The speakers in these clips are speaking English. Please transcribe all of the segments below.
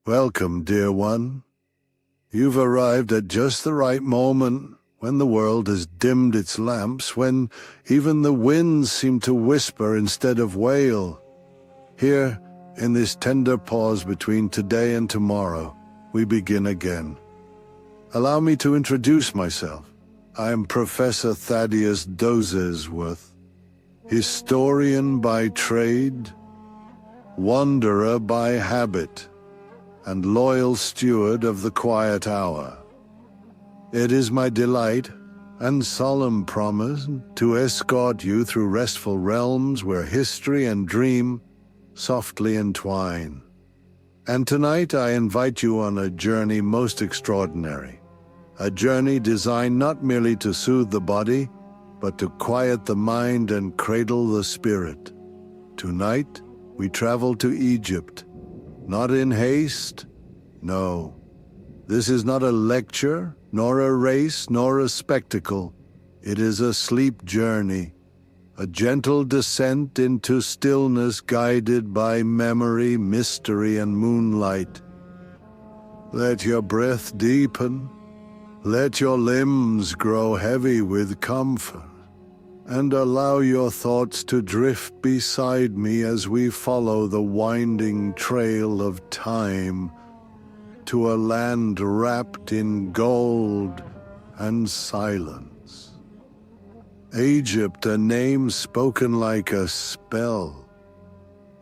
Welcome, dear one. You've arrived at just the right moment, when the world has dimmed its lamps, when even the winds seem to whisper instead of wail. Here, in this tender pause between today and tomorrow, we begin again. Allow me to introduce myself. I am Professor Dozesworth, historian by trade, wanderer by habit, and loyal steward of the quiet hour. It is my delight and solemn promise to escort you through restful realms where history and dream softly entwine. And tonight I invite you on a journey most extraordinary, a journey designed not merely to soothe the body, but to quiet the mind and cradle the spirit. Tonight we travel to Egypt, not in haste, no. This is not a lecture, nor a race, nor a spectacle. It is a sleep journey, a gentle descent into stillness guided by memory, mystery, and moonlight. Let your breath deepen, let your limbs grow heavy with comfort, and allow your thoughts to drift beside me as we follow the winding trail of time to a land wrapped in gold and silence. Egypt, a name spoken like a spell,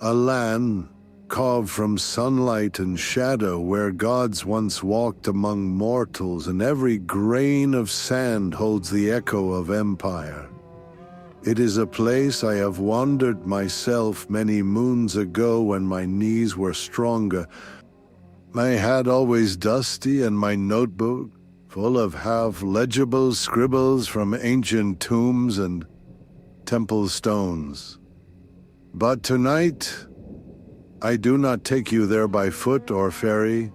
a land carved from sunlight and shadow where gods once walked among mortals, and every grain of sand holds the echo of empire. It is a place I have wandered myself many moons ago when my knees were stronger, my hat always dusty, and my notebook full of half-legible scribbles from ancient tombs and temple stones. But tonight, I do not take you there by foot or ferry.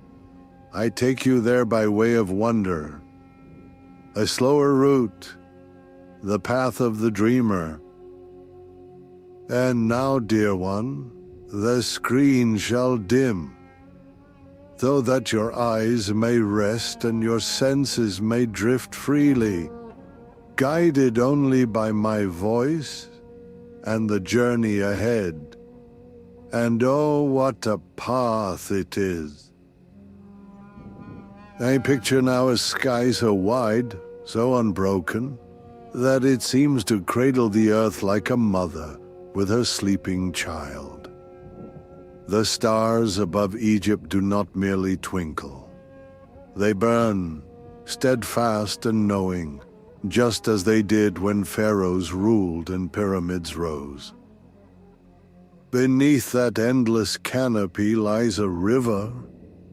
I take you there by way of wonder. A slower route, the path of the dreamer. And now, dear one, the screen shall dim, so that your eyes may rest and your senses may drift freely, guided only by my voice and the journey ahead. And oh, what a path it is! I picture now a sky so wide, so unbroken, that it seems to cradle the earth like a mother with her sleeping child. The stars above Egypt do not merely twinkle. They burn, steadfast and knowing, just as they did when pharaohs ruled and pyramids rose. Beneath that endless canopy lies a river,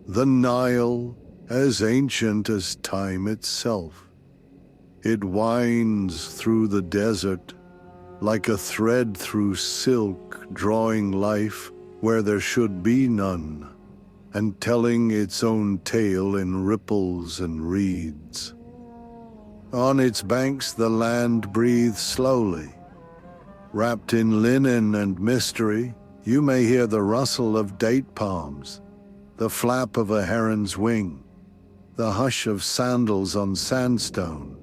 the Nile, as ancient as time itself. It winds through the desert like a thread through silk, drawing life where there should be none, and telling its own tale in ripples and reeds. On its banks the land breathes slowly. Wrapped in linen and mystery, you may hear the rustle of date palms, the flap of a heron's wing, the hush of sandals on sandstone.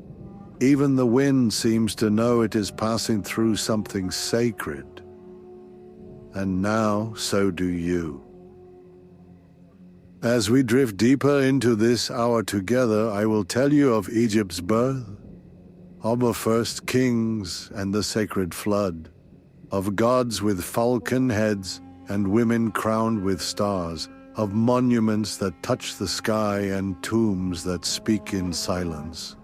Even the wind seems to know it is passing through something sacred. And now, so do you. As we drift deeper into this hour together, I will tell you of Egypt's birth, of the first kings and the sacred flood, of gods with falcon heads and women crowned with stars, of monuments that touch the sky and tombs that speak in silence.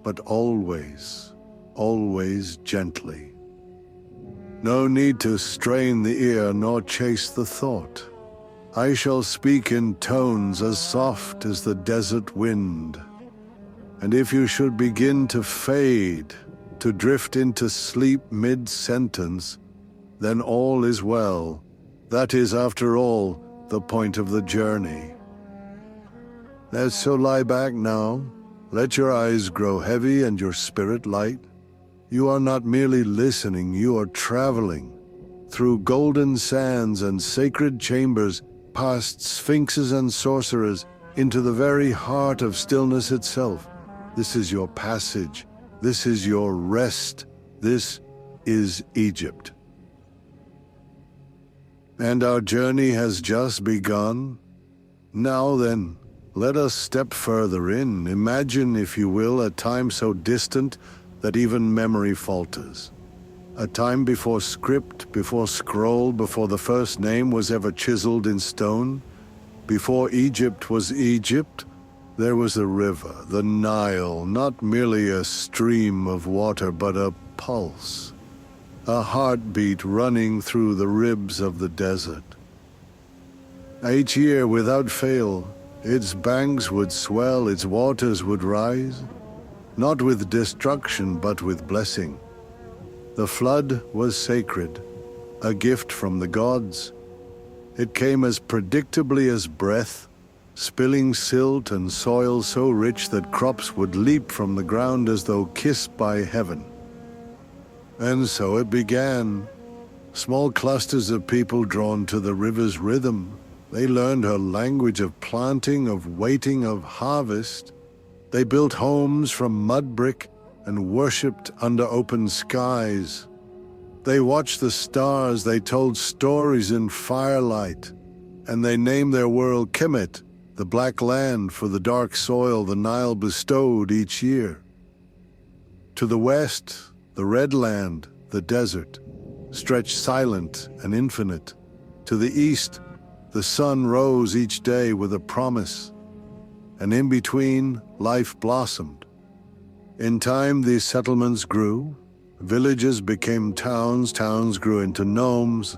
But always, always gently. No need to strain the ear nor chase the thought. I shall speak in tones as soft as the desert wind. And if you should begin to fade, to drift into sleep mid-sentence, then all is well. That is, after all, the point of the journey. So lie back now. Let your eyes grow heavy and your spirit light. You are not merely listening, you are traveling through golden sands and sacred chambers past sphinxes and sorcerers, into the very heart of stillness itself. This is your passage. This is your rest. This is Egypt. And our journey has just begun. Now then, let us step further in. Imagine, if you will, a time so distant that even memory falters. A time before script, before scroll, before the first name was ever chiseled in stone. Before Egypt was Egypt, there was a river, the Nile, not merely a stream of water, but a pulse, a heartbeat running through the ribs of the desert. Each year, without fail, its banks would swell, its waters would rise, not with destruction, but with blessing. The flood was sacred, a gift from the gods. It came as predictably as breath, spilling silt and soil so rich that crops would leap from the ground as though kissed by heaven. And so it began. Small clusters of people drawn to the river's rhythm. They learned her language of planting, of waiting, of harvest. They built homes from mud brick and worshipped under open skies. They watched the stars, they told stories in firelight, and they named their world Kemet, the black land, for the dark soil the Nile bestowed each year. To the west, the red land, the desert, stretched silent and infinite. To the east, the sun rose each day with a promise, and in between, life blossomed. In time, these settlements grew. Villages became towns, towns grew into nomes,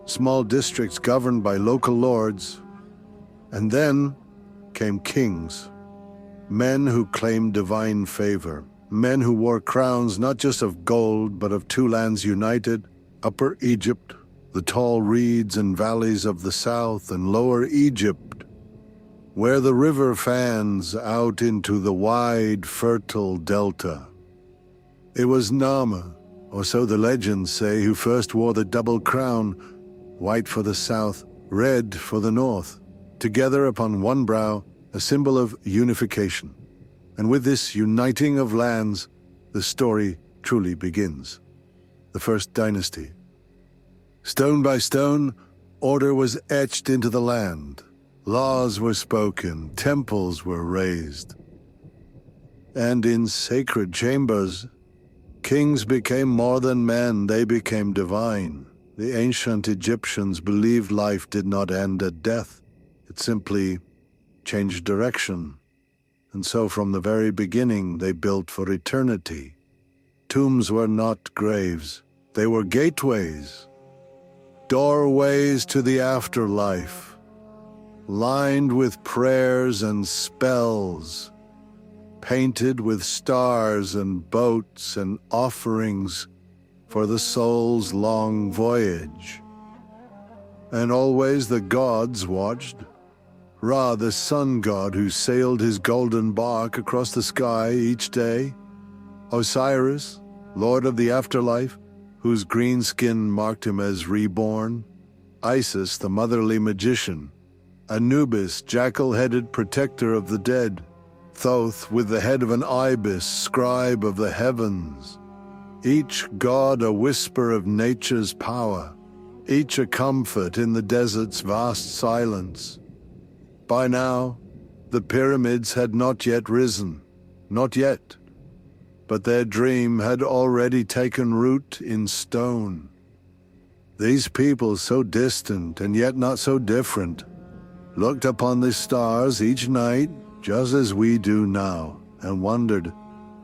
small districts governed by local lords. And then came kings, men who claimed divine favor, men who wore crowns not just of gold, but of two lands united, Upper Egypt, the tall reeds and valleys of the south, and Lower Egypt, where the river fans out into the wide, fertile delta. It was Nama, or so the legends say, who first wore the double crown, white for the south, red for the north, together upon one brow, a symbol of unification. And with this uniting of lands, the story truly begins. The first dynasty. Stone by stone, order was etched into the land. Laws were spoken, temples were raised. And in sacred chambers, kings became more than men, they became divine. The ancient Egyptians believed life did not end at death. It simply changed direction. And so from the very beginning, they built for eternity. Tombs were not graves. They were gateways, doorways to the afterlife, lined with prayers and spells, painted with stars and boats and offerings for the soul's long voyage. And always the gods watched. Ra, the sun god who sailed his golden bark across the sky each day. Osiris, lord of the afterlife, whose green skin marked him as reborn. Isis, the motherly magician. Anubis, jackal-headed protector of the dead. Thoth, with the head of an ibis, scribe of the heavens. Each god a whisper of nature's power, each a comfort in the desert's vast silence. By now, the pyramids had not yet risen, not yet, but their dream had already taken root in stone. These people, so distant and yet not so different, looked upon the stars each night just as we do now, and wondered,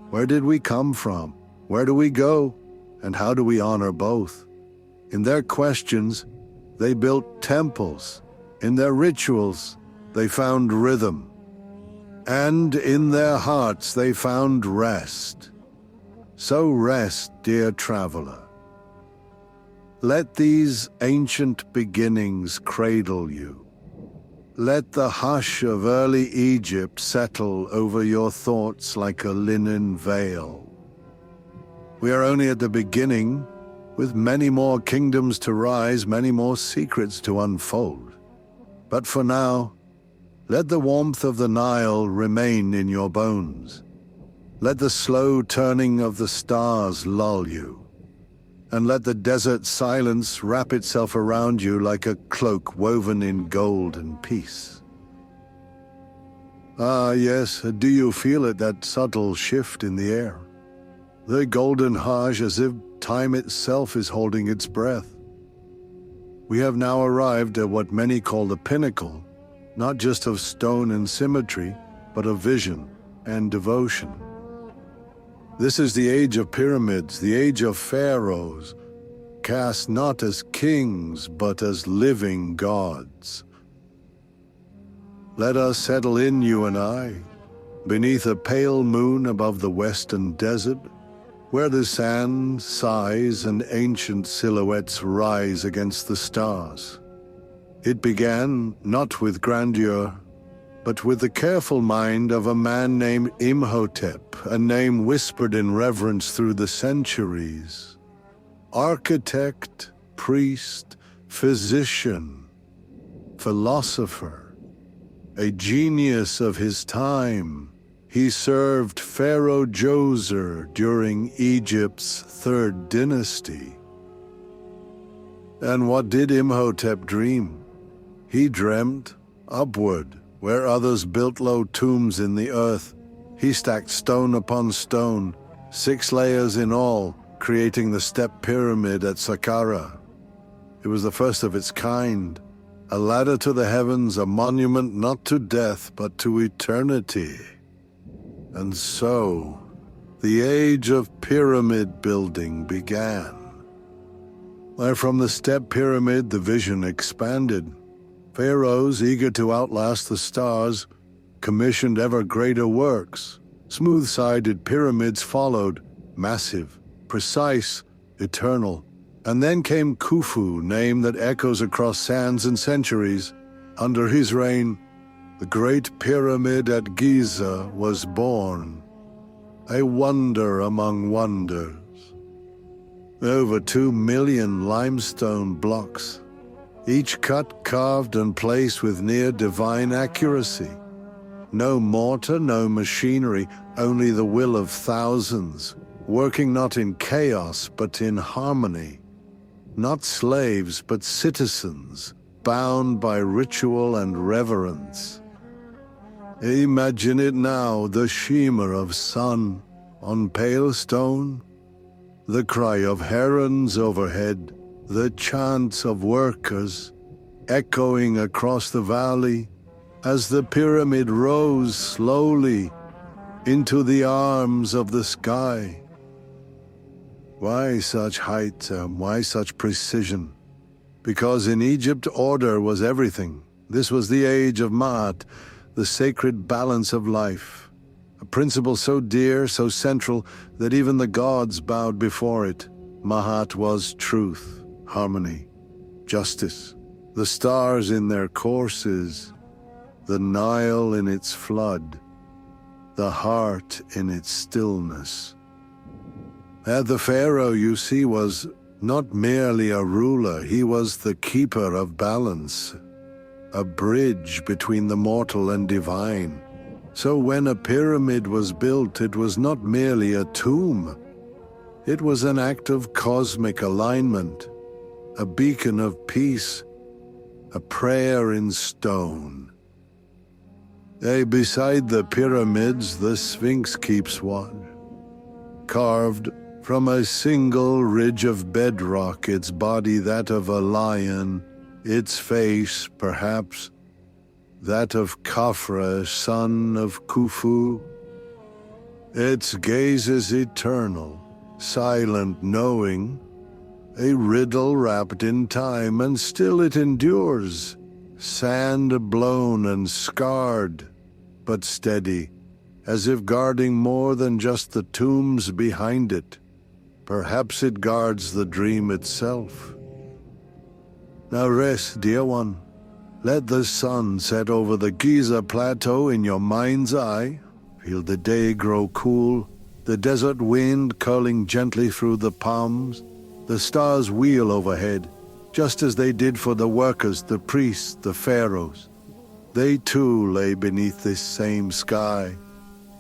where did we come from? Where do we go? And how do we honor both? In their questions, they built temples. In their rituals, they found rhythm. And in their hearts, they found rest. So rest, dear traveler. Let these ancient beginnings cradle you. Let the hush of early Egypt settle over your thoughts like a linen veil. We are only at the beginning, with many more kingdoms to rise, many more secrets to unfold. But for now, let the warmth of the Nile remain in your bones. Let the slow turning of the stars lull you, and let the desert silence wrap itself around you like a cloak woven in gold and peace. Ah, yes, do you feel it, that subtle shift in the air? The golden hush, as if time itself is holding its breath. We have now arrived at what many call the pinnacle, not just of stone and symmetry, but of vision and devotion. This is the age of pyramids, the age of pharaohs, cast not as kings, but as living gods. Let us settle in, you and I, beneath a pale moon above the western desert, where the sand sighs and ancient silhouettes rise against the stars. It began not with grandeur, but with the careful mind of a man named Imhotep, a name whispered in reverence through the centuries. Architect, priest, physician, philosopher, a genius of his time, he served Pharaoh Djoser during Egypt's third dynasty. And what did Imhotep dream? He dreamt upward, where others built low tombs in the earth. He stacked stone upon stone, 6 layers in all, creating the step pyramid at Saqqara. It was the first of its kind, a ladder to the heavens, a monument not to death, but to eternity. And so, the age of pyramid building began. Where from the step pyramid the vision expanded. Pharaohs, eager to outlast the stars, commissioned ever greater works. Smooth-sided pyramids followed, massive, precise, eternal. And then came Khufu, name that echoes across sands and centuries. Under his reign, the Great Pyramid at Giza was born, a wonder among wonders. Over 2 million limestone blocks, each cut, carved, and placed with near divine accuracy. No mortar, no machinery, only the will of thousands, working not in chaos but in harmony. Not slaves but citizens, bound by ritual and reverence. Imagine it now, the shimmer of sun on pale stone, the cry of herons overhead, the chants of workers echoing across the valley as the pyramid rose slowly into the arms of the sky. Why such height? Why such precision? Because in Egypt order was everything. This was the age of Ma'at, the sacred balance of life, a principle so dear, so central, that even the gods bowed before it. Ma'at was truth, harmony, justice, the stars in their courses, the Nile in its flood, the heart in its stillness. The pharaoh, you see, was not merely a ruler, he was the keeper of balance, a bridge between the mortal and divine. So when a pyramid was built, it was not merely a tomb. It was an act of cosmic alignment, a beacon of peace, a prayer in stone. Beside the pyramids, the Sphinx keeps watch, carved from a single ridge of bedrock, its body that of a lion, its face, perhaps, that of Khafra, son of Khufu. Its gaze is eternal, silent knowing, a riddle wrapped in time, and still it endures, sand blown and scarred, but steady, as if guarding more than just the tombs behind it. Perhaps it guards the dream itself. Now rest, dear one. Let the sun set over the Giza plateau in your mind's eye. Feel the day grow cool, the desert wind curling gently through the palms, the stars wheel overhead, just as they did for the workers, the priests, the pharaohs. They too lay beneath this same sky,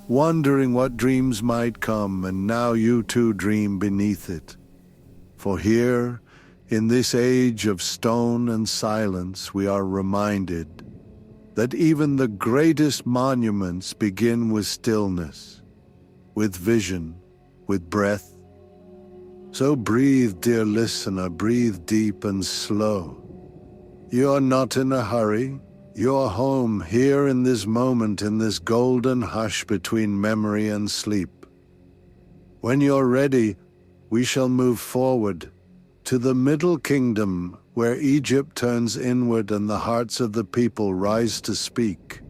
wondering what dreams might come, and now you too dream beneath it. For here, in this age of stone and silence, we are reminded that even the greatest monuments begin with stillness, with vision, with breath. So breathe, dear listener, breathe deep and slow. You are not in a hurry. You are home, here in this moment, in this golden hush between memory and sleep. When you're ready, we shall move forward to the Middle Kingdom, where Egypt turns inward and the hearts of the people rise to speak.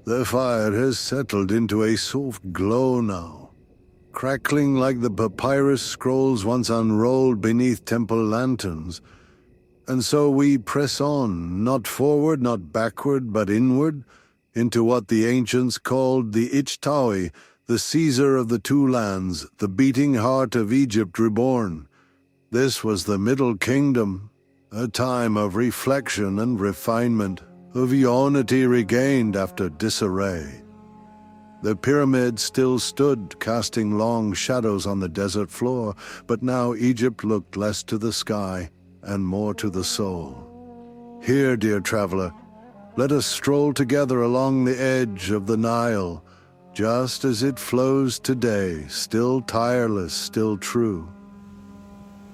The fire has settled into a soft glow now, crackling like the papyrus scrolls once unrolled beneath temple lanterns. And so we press on, not forward, not backward, but inward, into what the ancients called the Ichtaui, the Caesar of the two lands, the beating heart of Egypt reborn. This was the Middle Kingdom, a time of reflection and refinement, of unity regained after disarray. The pyramids still stood, casting long shadows on the desert floor, but now Egypt looked less to the sky and more to the soul. Here, dear traveler, let us stroll together along the edge of the Nile, just as it flows today, still tireless, still true.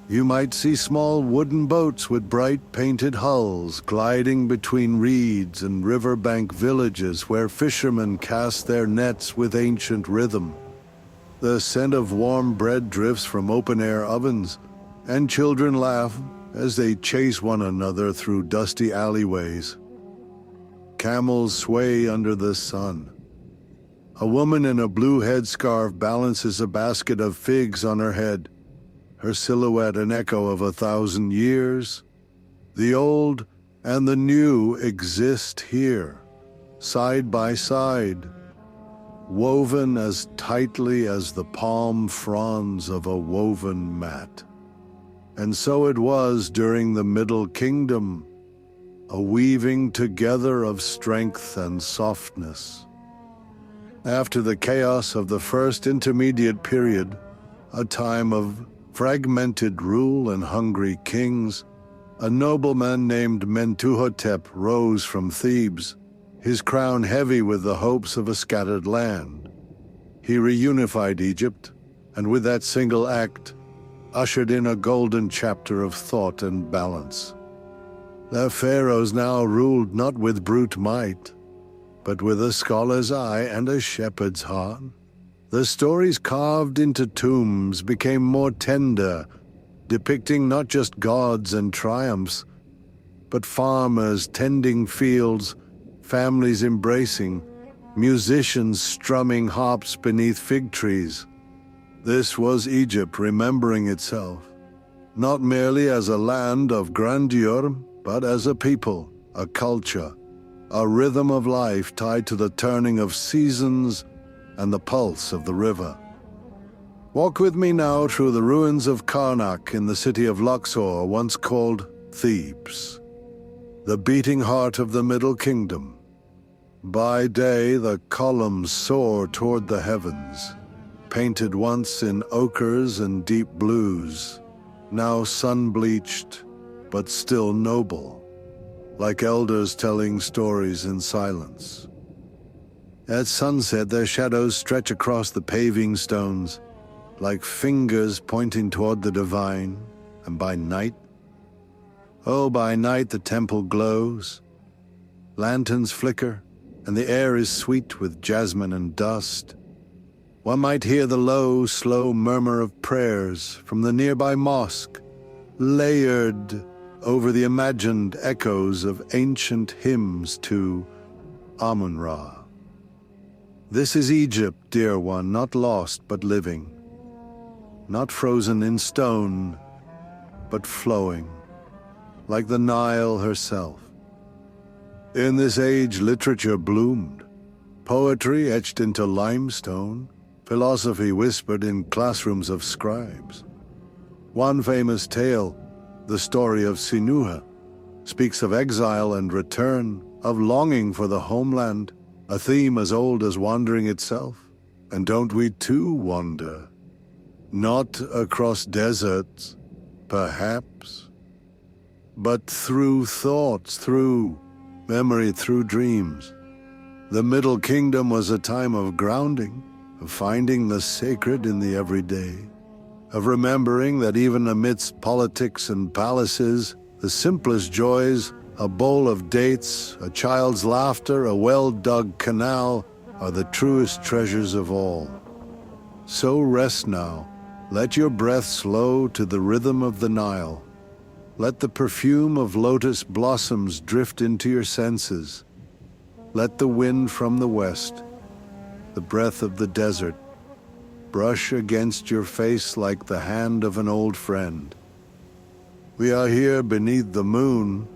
You might see small wooden boats with bright painted hulls gliding between reeds and riverbank villages where fishermen cast their nets with ancient rhythm. The scent of warm bread drifts from open-air ovens, and children laugh as they chase one another through dusty alleyways. Camels sway under the sun. A woman in a blue headscarf balances a basket of figs on her head, her silhouette an echo of 1,000 years. The old and the new exist here, side by side, woven as tightly as the palm fronds of a woven mat. And so it was during the Middle Kingdom, a weaving together of strength and softness. After the chaos of the first intermediate period, a time of fragmented rule and hungry kings, a nobleman named Mentuhotep rose from Thebes, his crown heavy with the hopes of a scattered land. He reunified Egypt, and with that single act, ushered in a golden chapter of thought and balance. The pharaohs now ruled not with brute might, but with a scholar's eye and a shepherd's heart. The stories carved into tombs became more tender, depicting not just gods and triumphs, but farmers tending fields, families embracing, musicians strumming harps beneath fig trees. This was Egypt remembering itself, not merely as a land of grandeur, but as a people, a culture, a rhythm of life tied to the turning of seasons and the pulse of the river. Walk with me now through the ruins of Karnak in the city of Luxor, once called Thebes, the beating heart of the Middle Kingdom. By day, the columns soar toward the heavens, painted once in ochres and deep blues, now sun-bleached, but still noble, like elders telling stories in silence. At sunset, their shadows stretch across the paving stones, like fingers pointing toward the divine. And by night, the temple glows. Lanterns flicker, and the air is sweet with jasmine and dust. One might hear the low, slow murmur of prayers from the nearby mosque, layered over the imagined echoes of ancient hymns to Amun-Ra. This is Egypt, dear one, not lost but living, not frozen in stone, but flowing, like the Nile herself. In this age, literature bloomed, poetry etched into limestone, philosophy whispered in classrooms of scribes. One famous tale, The story of Sinuhe speaks of exile and return, of longing for the homeland, a theme as old as wandering itself. And don't we too wander? Not across deserts, perhaps, but through thoughts, through memory, through dreams. The Middle Kingdom was a time of grounding, of finding the sacred in the everyday, of remembering that even amidst politics and palaces, the simplest joys, a bowl of dates, a child's laughter, a well-dug canal, are the truest treasures of all. So rest now. Let your breath slow to the rhythm of the Nile. Let the perfume of lotus blossoms drift into your senses. Let the wind from the west, the breath of the desert, brush against your face like the hand of an old friend. We are here beneath the moon,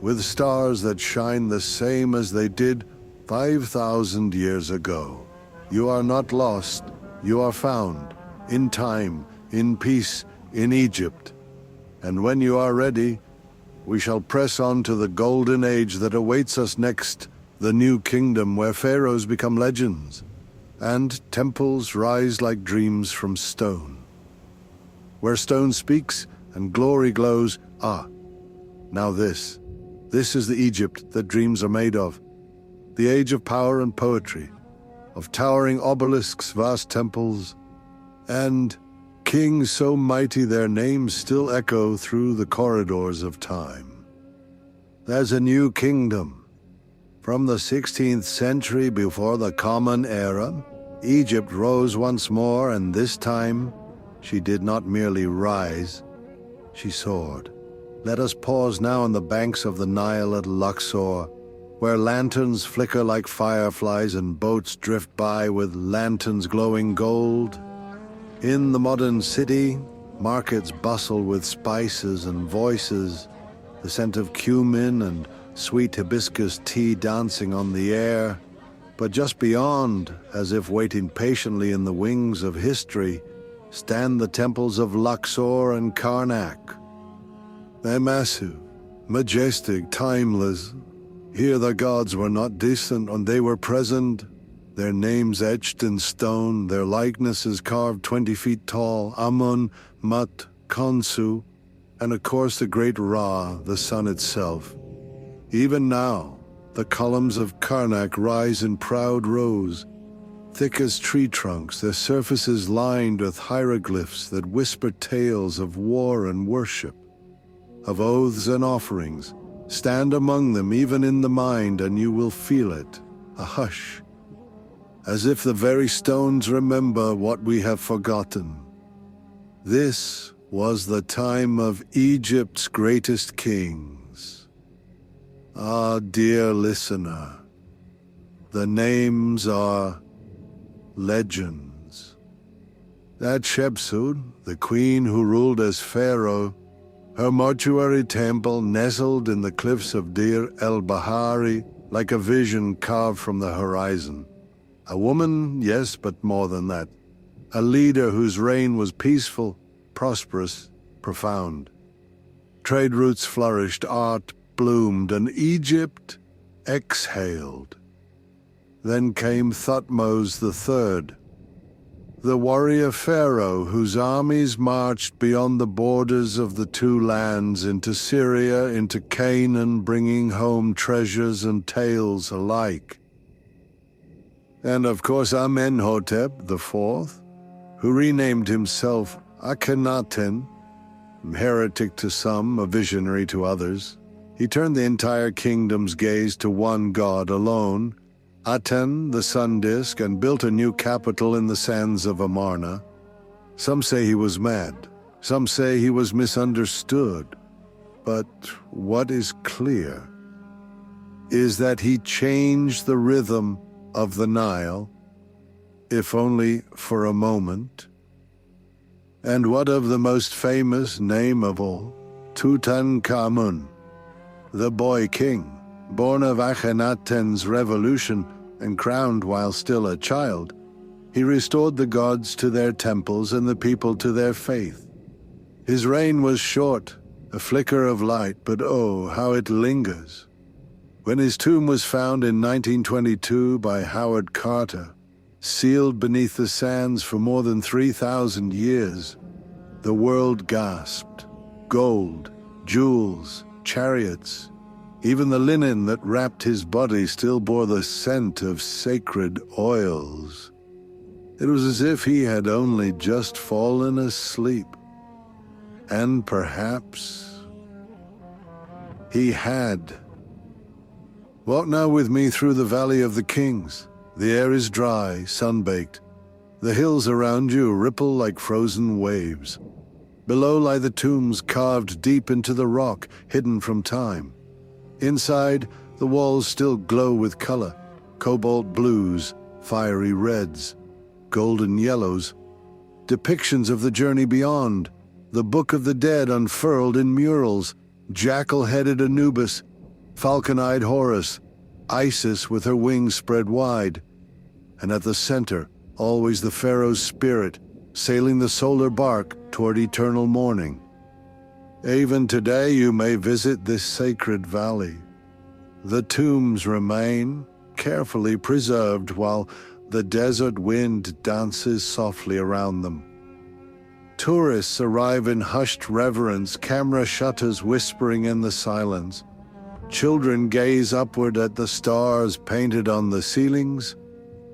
with stars that shine the same as they did 5,000 years ago. You are not lost, you are found, in time, in peace, in Egypt. And when you are ready, we shall press on to the golden age that awaits us next, the new kingdom where pharaohs become legends, and temples rise like dreams from stone. Where stone speaks and glory glows, now this is the Egypt that dreams are made of, the age of power and poetry, of towering obelisks, vast temples, and kings so mighty their names still echo through the corridors of time. There's a new kingdom. From the 16th century before the Common Era, Egypt rose once more, and this time she did not merely rise, she soared. Let us pause now on the banks of the Nile at Luxor, where lanterns flicker like fireflies and boats drift by with lanterns glowing gold. In the modern city, markets bustle with spices and voices, the scent of cumin and sweet hibiscus tea dancing on the air. But just beyond, as if waiting patiently in the wings of history, stand the temples of Luxor and Karnak. They're massive, majestic, timeless. Here the gods were not distant, and they were present. Their names etched in stone, their likenesses carved 20 feet tall, Amun, Mut, Khonsu, and of course the great Ra, the sun itself. Even now, the columns of Karnak rise in proud rows, thick as tree trunks, their surfaces lined with hieroglyphs that whisper tales of war and worship, of oaths and offerings. Stand among them, even in the mind, and you will feel it, a hush, as if the very stones remember what we have forgotten. This was the time of Egypt's greatest kings. Ah, dear listener, the names are legends. Hatshepsut, the queen who ruled as pharaoh, her mortuary temple nestled in the cliffs of Deir el-Bahari like a vision carved from the horizon. A woman, yes, but more than that. A leader whose reign was peaceful, prosperous, profound. Trade routes flourished, art bloomed, and Egypt exhaled. Then came Thutmose III, the warrior pharaoh whose armies marched beyond the borders of the two lands into Syria, into Canaan, bringing home treasures and tales alike. And of course Amenhotep IV, who renamed himself Akhenaten, heretic to some, a visionary to others. He turned the entire kingdom's gaze to one god alone, Aten, the sun disk, and built a new capital in the sands of Amarna. Some say he was mad. Some say he was misunderstood. But what is clear is that he changed the rhythm of the Nile, if only for a moment. And what of the most famous name of all, Tutankhamun, the boy king, born of Akhenaten's revolution and crowned while still a child? He restored the gods to their temples and the people to their faith. His reign was short, A flicker of light, but oh, how it lingers. When his tomb was found in 1922 by Howard Carter, sealed beneath the sands for more than 3,000 years, the world gasped. Gold, jewels, chariots, even the linen that wrapped his body still bore the scent of sacred oils. It was as if he had only just fallen asleep. And perhaps he had. Walk now with me through the Valley of the Kings. The air is dry, sun-baked. The hills around you ripple like frozen waves. Below lie the tombs carved deep into the rock, hidden from time. Inside, the walls still glow with color: cobalt blues, fiery reds, golden yellows. Depictions of the journey beyond, the Book of the Dead unfurled in murals, jackal-headed Anubis, falcon-eyed Horus, Isis with her wings spread wide. And at the center, always the pharaoh's spirit, sailing the solar bark toward eternal morning. Even today you may visit this sacred valley. The tombs remain, carefully preserved, while the desert wind dances softly around them. Tourists arrive in hushed reverence, camera shutters whispering in the silence. Children gaze upward at the stars painted on the ceilings,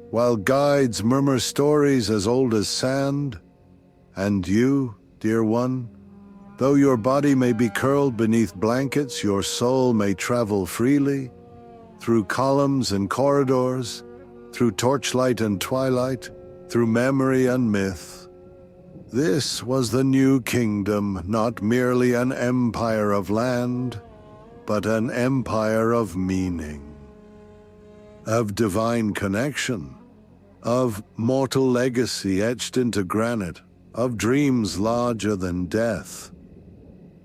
while guides murmur stories as old as sand. And you, dear one, though your body may be curled beneath blankets, your soul may travel freely, through columns and corridors, through torchlight and twilight, through memory and myth. This was the new kingdom, not merely an empire of land, but an empire of meaning, of divine connection, of mortal legacy etched into granite, of dreams larger than death.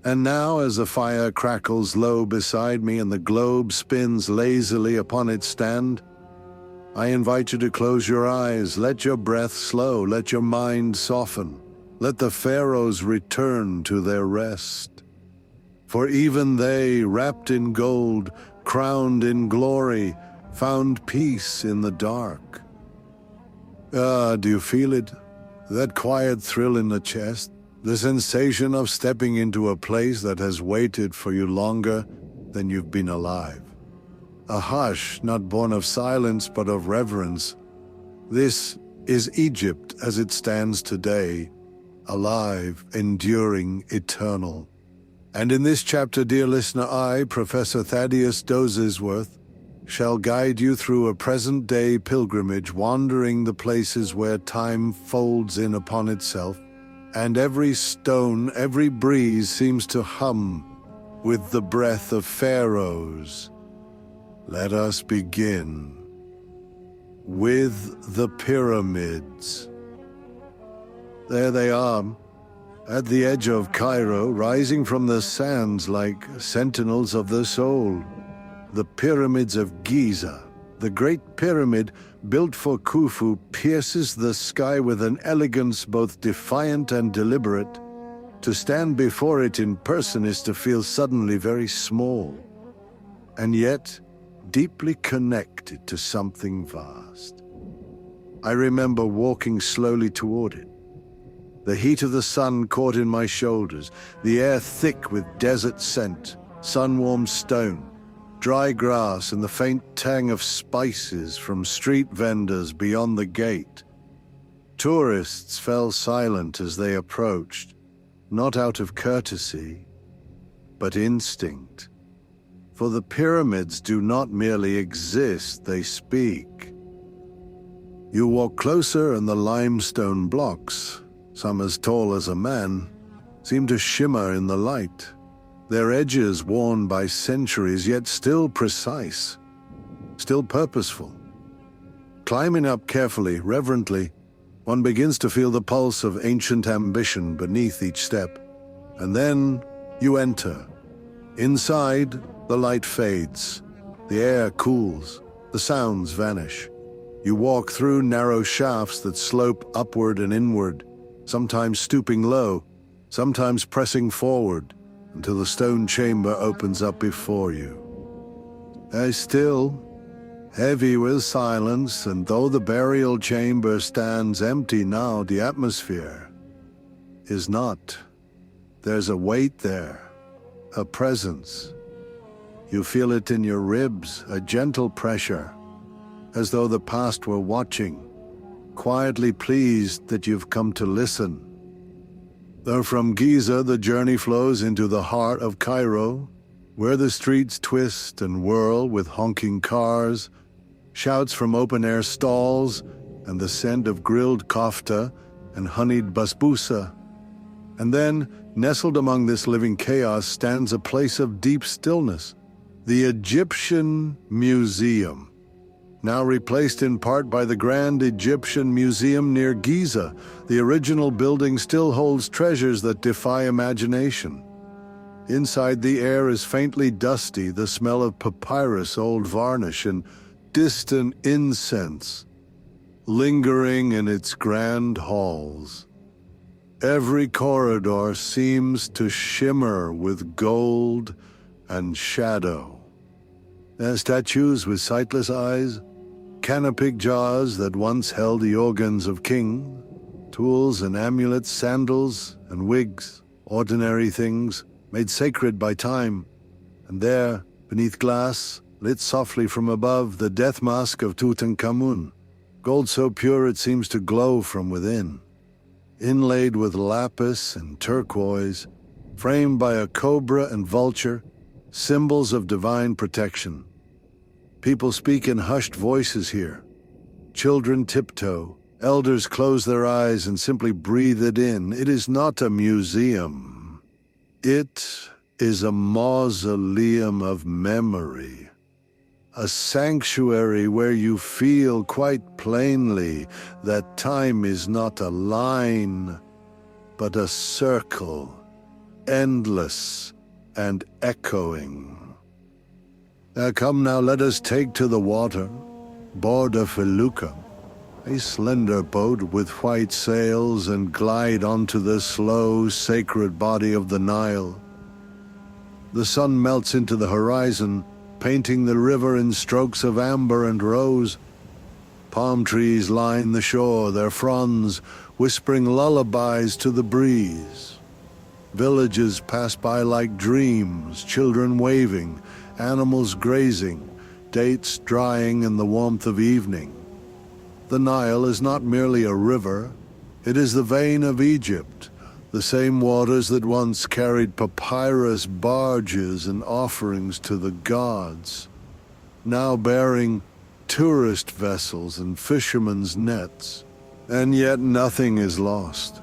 And now, as the fire crackles low beside me and the globe spins lazily upon its stand, I invite you to close your eyes, let your breath slow, let your mind soften, let the pharaohs return to their rest. For even they, wrapped in gold, crowned in glory, found peace in the dark. Do you feel it? That quiet thrill in the chest? The sensation of stepping into a place that has waited for you longer than you've been alive. A hush not born of silence but of reverence. This is Egypt as it stands today, alive, enduring, eternal. And in this chapter, dear listener, I, Professor Dozesworth, shall guide you through a present-day pilgrimage, wandering the places where time folds in upon itself, and every stone, every breeze seems to hum with the breath of pharaohs. Let us begin with the pyramids. There they are, at the edge of Cairo, rising from the sands like sentinels of the soul. The pyramids of Giza, the great pyramid built for Khufu, pierces the sky with an elegance both defiant and deliberate. To stand before it in person is to feel suddenly very small, and yet deeply connected to something vast. I remember walking slowly toward it. The heat of the sun caught in my shoulders, the air thick with desert scent, sun-warmed stone, dry grass, and the faint tang of spices from street vendors beyond the gate. Tourists fell silent as they approached, not out of courtesy, but instinct. For the pyramids do not merely exist, they speak. You walk closer and the limestone blocks, some as tall as a man, seem to shimmer in the light, their edges worn by centuries, yet still precise, still purposeful. Climbing up carefully, reverently, one begins to feel the pulse of ancient ambition beneath each step. And then you enter. Inside, the light fades, the air cools, the sounds vanish. You walk through narrow shafts that slope upward and inward, sometimes stooping low, sometimes pressing forward, until the stone chamber opens up before you. Still, heavy with silence, and though the burial chamber stands empty now, the atmosphere is not. There's a weight there, a presence. You feel it in your ribs, a gentle pressure, as though the past were watching, quietly pleased that you've come to listen. Though from Giza the journey flows into the heart of Cairo, where the streets twist and whirl with honking cars, shouts from open-air stalls, and the scent of grilled kofta and honeyed basbousa. And then, nestled among this living chaos, stands a place of deep stillness, the Egyptian Museum, now replaced in part by the Grand Egyptian Museum near Giza. The original building still holds treasures that defy imagination. Inside, the air is faintly dusty, the smell of papyrus, old varnish, and distant incense lingering in its grand halls. Every corridor seems to shimmer with gold and shadow. Statues with sightless eyes, canopic jaws that once held the organs of kings, tools and amulets, sandals and wigs, ordinary things made sacred by time. And there, beneath glass, lit softly from above, the death mask of Tutankhamun, gold so pure it seems to glow from within. Inlaid with lapis and turquoise, framed by a cobra and vulture, symbols of divine protection. People speak in hushed voices here. Children tiptoe. Elders close their eyes and simply breathe it in. It is not a museum. It is a mausoleum of memory. A sanctuary where you feel quite plainly that time is not a line, but a circle, endless and echoing. Come now, let us take to the water, board a felucca, a slender boat with white sails, and glide onto the slow, sacred body of the Nile. The sun melts into the horizon, painting the river in strokes of amber and rose. Palm trees line the shore, their fronds whispering lullabies to the breeze. Villages pass by like dreams, children waving, animals grazing, dates drying in the warmth of evening. The Nile is not merely a river, it is the vein of Egypt, the same waters that once carried papyrus barges and offerings to the gods, now bearing tourist vessels and fishermen's nets. And yet nothing is lost.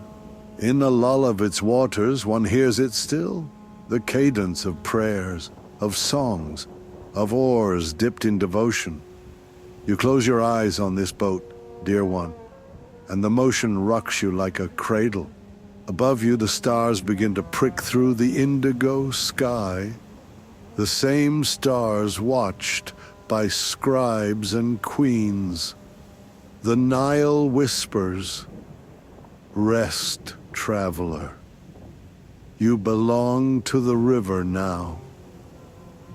In the lull of its waters, one hears it still, the cadence of prayers, of songs, of oars dipped in devotion. You close your eyes on this boat, dear one, and the motion rocks you like a cradle. Above you, the stars begin to prick through the indigo sky, the same stars watched by scribes and queens. The Nile whispers, "Rest, traveler. You belong to the river now."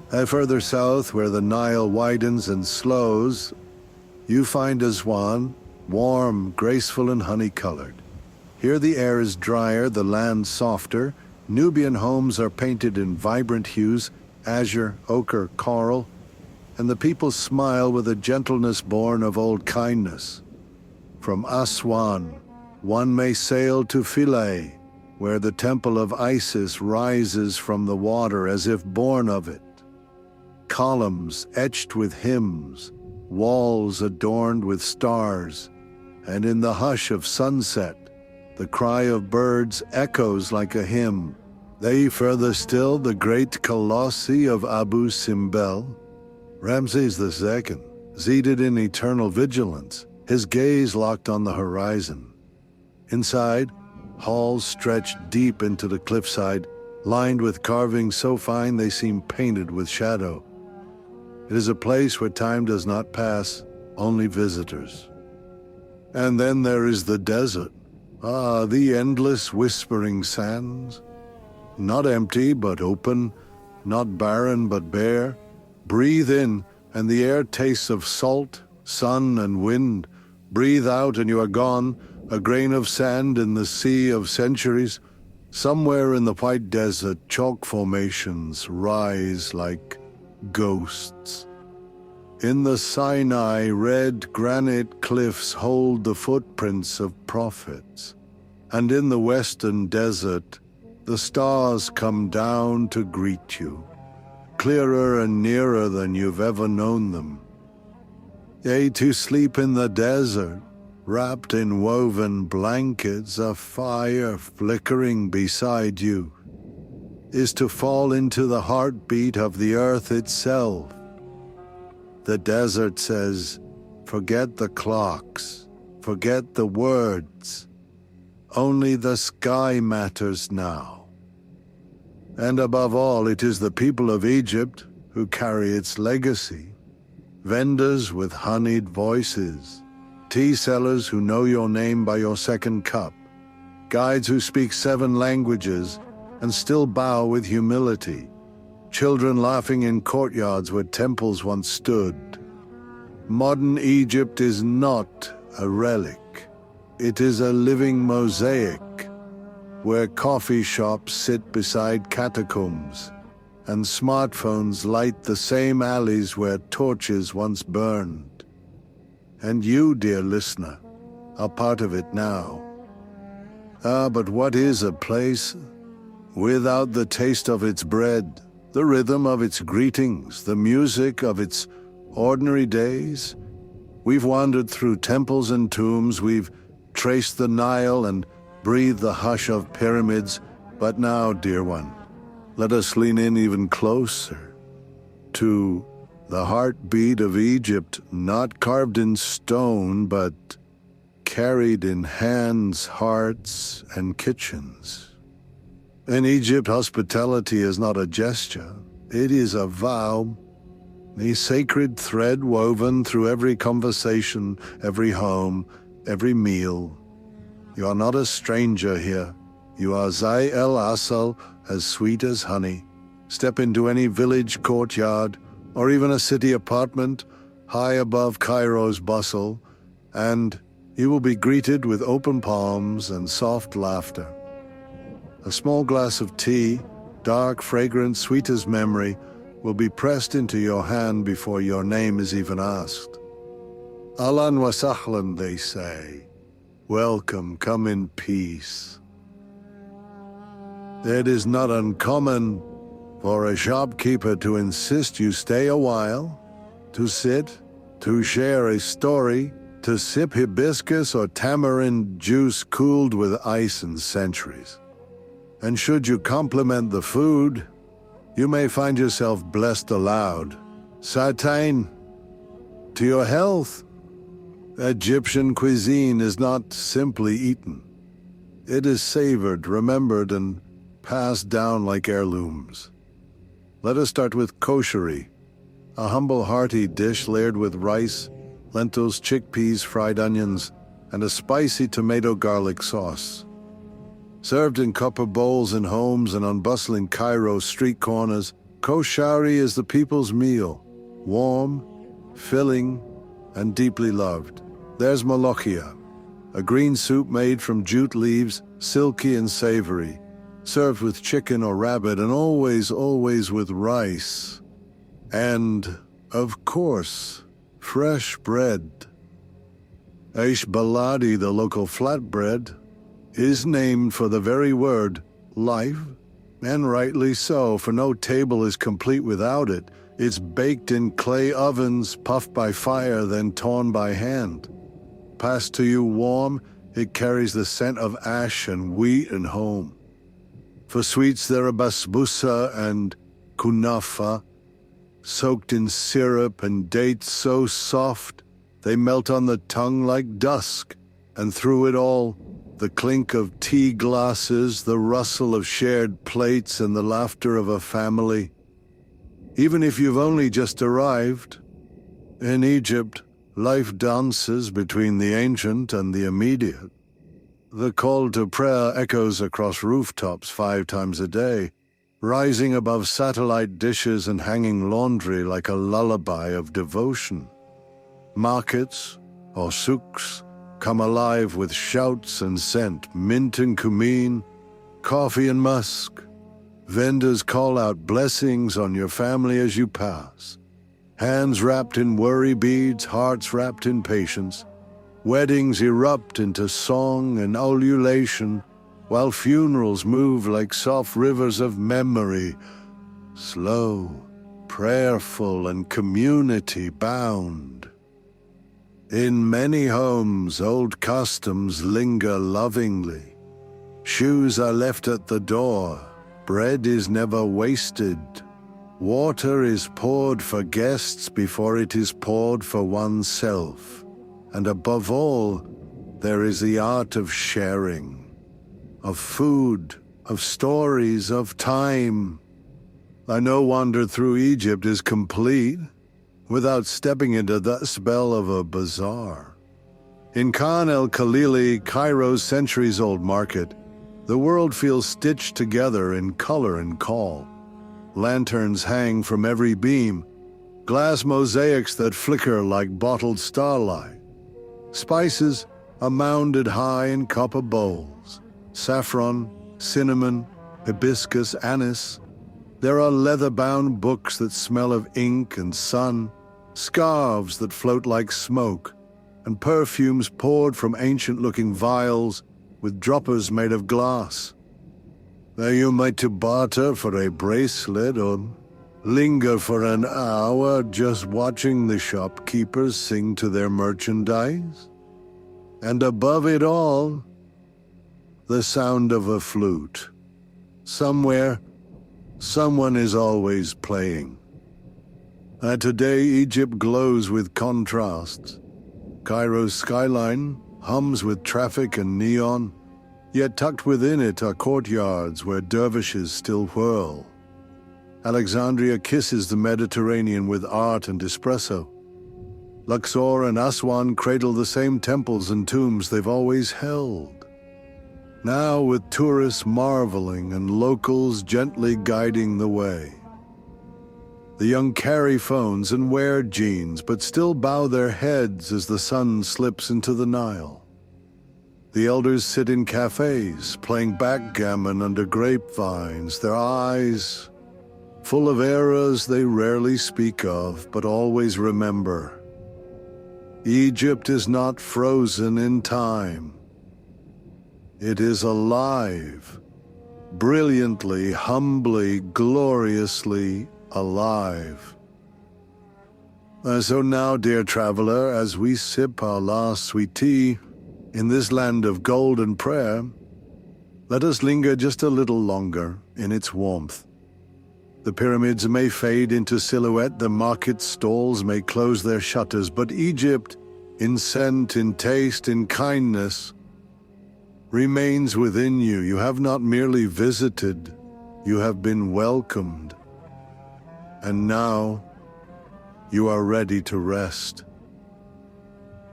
Further south, where the Nile widens and slows, you find Aswan, warm, graceful, and honey-colored. Here the air is drier, the land softer. Nubian homes are painted in vibrant hues, azure, ochre, coral, and the people smile with a gentleness born of old kindness. From Aswan, one may sail to Philae, where the temple of Isis rises from the water as if born of it. Columns etched with hymns, walls adorned with stars, and in the hush of sunset, the cry of birds echoes like a hymn. Further still, the great colossi of Abu Simbel, Ramses II, seated in eternal vigilance, his gaze locked on the horizon. Inside, halls stretch deep into the cliffside, lined with carvings so fine they seem painted with shadow. It is a place where time does not pass, only visitors. And then there is the desert. The endless whispering sands. not empty but open, not barren but bare. Breathe in, and the air tastes of salt, sun, and wind. Breathe out, and you are gone, a grain of sand in the sea of centuries. Somewhere in the white desert, chalk formations rise like ghosts. In the Sinai, red granite cliffs hold the footprints of prophets. And in the western desert, the stars come down to greet you, clearer and nearer than you've ever known them. Yea, to sleep in the desert, wrapped in woven blankets, a fire flickering beside you, is to fall into the heartbeat of the earth itself. The desert says, forget the clocks, forget the words. Only the sky matters now. And above all, it is the people of Egypt who carry its legacy. Vendors with honeyed voices, tea sellers who know your name by your second cup, guides who speak 7 languages and still bow with humility, children laughing in courtyards where temples once stood. Modern Egypt is not a relic. It is a living mosaic, where coffee shops sit beside catacombs, and smartphones light the same alleys where torches once burned. And you, dear listener, are part of it now. But what is a place without the taste of its bread, the rhythm of its greetings, the music of its ordinary days? We've wandered through temples and tombs, we've traced the Nile and breathed the hush of pyramids, but now, dear one, let us lean in even closer to the heartbeat of Egypt, not carved in stone, but carried in hands, hearts, and kitchens. In Egypt, hospitality is not a gesture, it is a vow, a sacred thread woven through every conversation, every home, every meal. You are not a stranger here. You are Zai El Asal, as sweet as honey. Step into any village courtyard, or even a city apartment, high above Cairo's bustle, and you will be greeted with open palms and soft laughter. A small glass of tea, dark, fragrant, sweet as memory, will be pressed into your hand before your name is even asked. Ahlan wa sahlan, they say. Welcome, come in peace. It is not uncommon for a shopkeeper to insist you stay a while, to sit, to share a story, to sip hibiscus or tamarind juice cooled with ice and centuries. And should you compliment the food, you may find yourself blessed aloud. Sartain, to your health. Egyptian cuisine is not simply eaten. It is savored, remembered, and passed down like heirlooms. Let us start with kosheri, a humble hearty dish layered with rice, lentils, chickpeas, fried onions, and a spicy tomato garlic sauce. Served in copper bowls in homes and on bustling Cairo street corners, koshari is the people's meal, warm, filling, and deeply loved. There's molokhia, a green soup made from jute leaves, silky and savory, served with chicken or rabbit, and always with rice. And, of course, fresh bread. Aish baladi, the local flatbread, is named for the very word life, and rightly so, for no table is complete without it. It's baked in clay ovens, puffed by fire, then torn by hand. Passed to you warm, it carries the scent of ash and wheat and home. For sweets there are basbousa and kunafa, soaked in syrup and dates so soft they melt on the tongue like dusk, and through it all, the clink of tea glasses, the rustle of shared plates, and the laughter of a family. Even if you've only just arrived, in Egypt, life dances between the ancient and the immediate. The call to prayer echoes across rooftops 5 times a day, rising above satellite dishes and hanging laundry like a lullaby of devotion. Markets, or souks, come alive with shouts and scent, mint and cumin, coffee and musk. Vendors call out blessings on your family as you pass. Hands wrapped in worry beads, hearts wrapped in patience. Weddings erupt into song and ululation, while funerals move like soft rivers of memory, slow, prayerful, and community-bound. In many homes, old customs linger lovingly. Shoes are left at the door, bread is never wasted. Water is poured for guests before it is poured for oneself. And above all, there is the art of sharing, of food, of stories, of time. No wander through Egypt is complete without stepping into the spell of a bazaar. In Khan el-Khalili, Cairo's centuries-old market, the world feels stitched together in color and call. Lanterns hang from every beam, glass mosaics that flicker like bottled starlight. Spices are mounded high in copper bowls. Saffron, cinnamon, hibiscus, anise. There are leather-bound books that smell of ink and sun, scarves that float like smoke, and perfumes poured from ancient-looking vials with droppers made of glass. There you might to barter for a bracelet or linger for an hour just watching the shopkeepers sing to their merchandise. And above it all, the sound of a flute. Somewhere, someone is always playing. Today, Egypt glows with contrasts. Cairo's skyline hums with traffic and neon, yet tucked within it are courtyards where dervishes still whirl. Alexandria kisses the Mediterranean with art and espresso. Luxor and Aswan cradle the same temples and tombs they've always held. Now with tourists marveling and locals gently guiding the way. The young carry phones and wear jeans, but still bow their heads as the sun slips into the Nile. The elders sit in cafes, playing backgammon under grapevines, their eyes full of eras they rarely speak of, but always remember. Egypt is not frozen in time. It is alive, brilliantly, humbly, gloriously alive. So now, dear traveler, as we sip our last sweet tea in this land of golden prayer, let us linger just a little longer in its warmth. The pyramids may fade into silhouette, the market stalls may close their shutters, but Egypt, in scent, in taste, in kindness, remains within you. You have not merely visited, you have been welcomed. And now, you are ready to rest.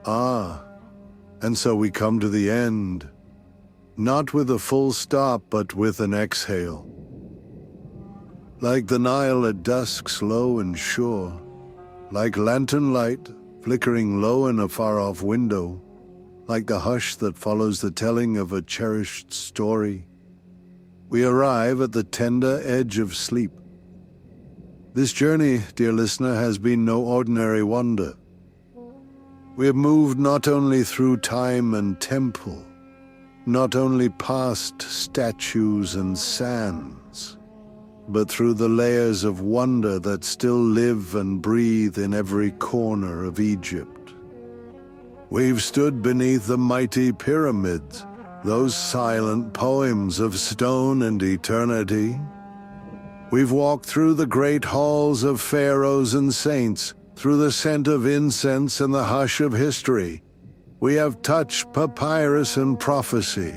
And so we come to the end, not with a full stop, but with an exhale. Like the Nile at dusk, slow and sure, like lantern light flickering low in a far-off window, like the hush that follows the telling of a cherished story, we arrive at the tender edge of sleep. This journey, dear listener, has been no ordinary wonder. We have moved not only through time and temple, not only past statues and sands, but through the layers of wonder that still live and breathe in every corner of Egypt. We've stood beneath the mighty pyramids, those silent poems of stone and eternity. We've walked through the great halls of pharaohs and saints, through the scent of incense and the hush of history. We have touched papyrus and prophecy,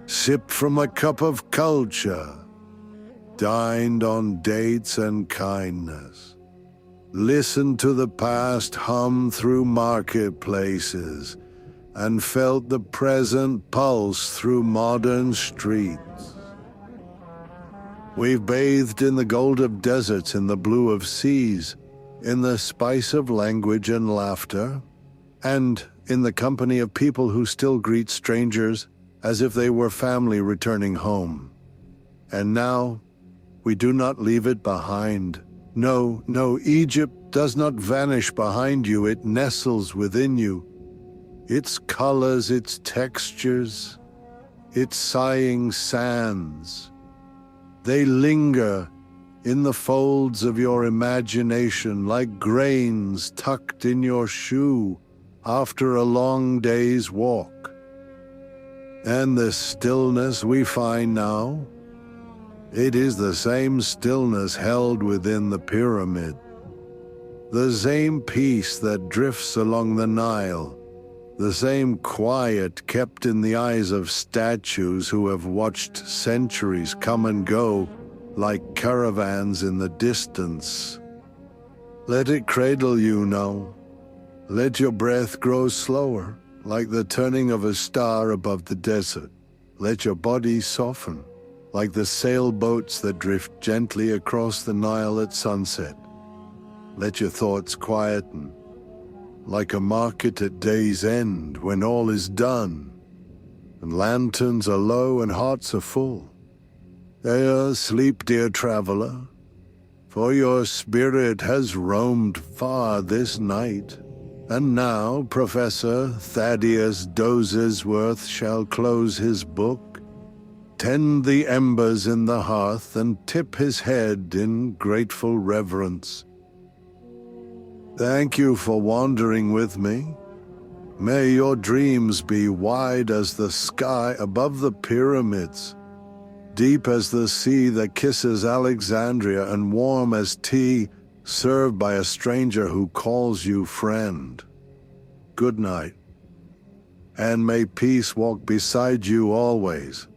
sipped from a cup of culture, dined on dates and kindness, listened to the past hum through marketplaces, and felt the present pulse through modern streets. We've bathed in the gold of deserts, in the blue of seas, in the spice of language and laughter, and in the company of people who still greet strangers as if they were family returning home. And now, we do not leave it behind. No, no, Egypt does not vanish behind you, it nestles within you. Its colors, its textures, its sighing sands, they linger in the folds of your imagination like grains tucked in your shoe after a long day's walk. And the stillness we find now, it is the same stillness held within the pyramid, the same peace that drifts along the Nile, the same quiet kept in the eyes of statues who have watched centuries come and go like caravans in the distance. Let it cradle you now. Let your breath grow slower, like the turning of a star above the desert. Let your body soften, like the sailboats that drift gently across the Nile at sunset. Let your thoughts quieten, like a market at day's end when all is done, and lanterns are low and hearts are full. There, sleep, dear traveler, for your spirit has roamed far this night. And now Professor Thaddeus Dozesworth shall close his book, tend the embers in the hearth, and tip his head in grateful reverence. Thank you for wandering with me. May your dreams be wide as the sky above the pyramids, deep as the sea that kisses Alexandria, and warm as tea served by a stranger who calls you friend. Good night, and may peace walk beside you always.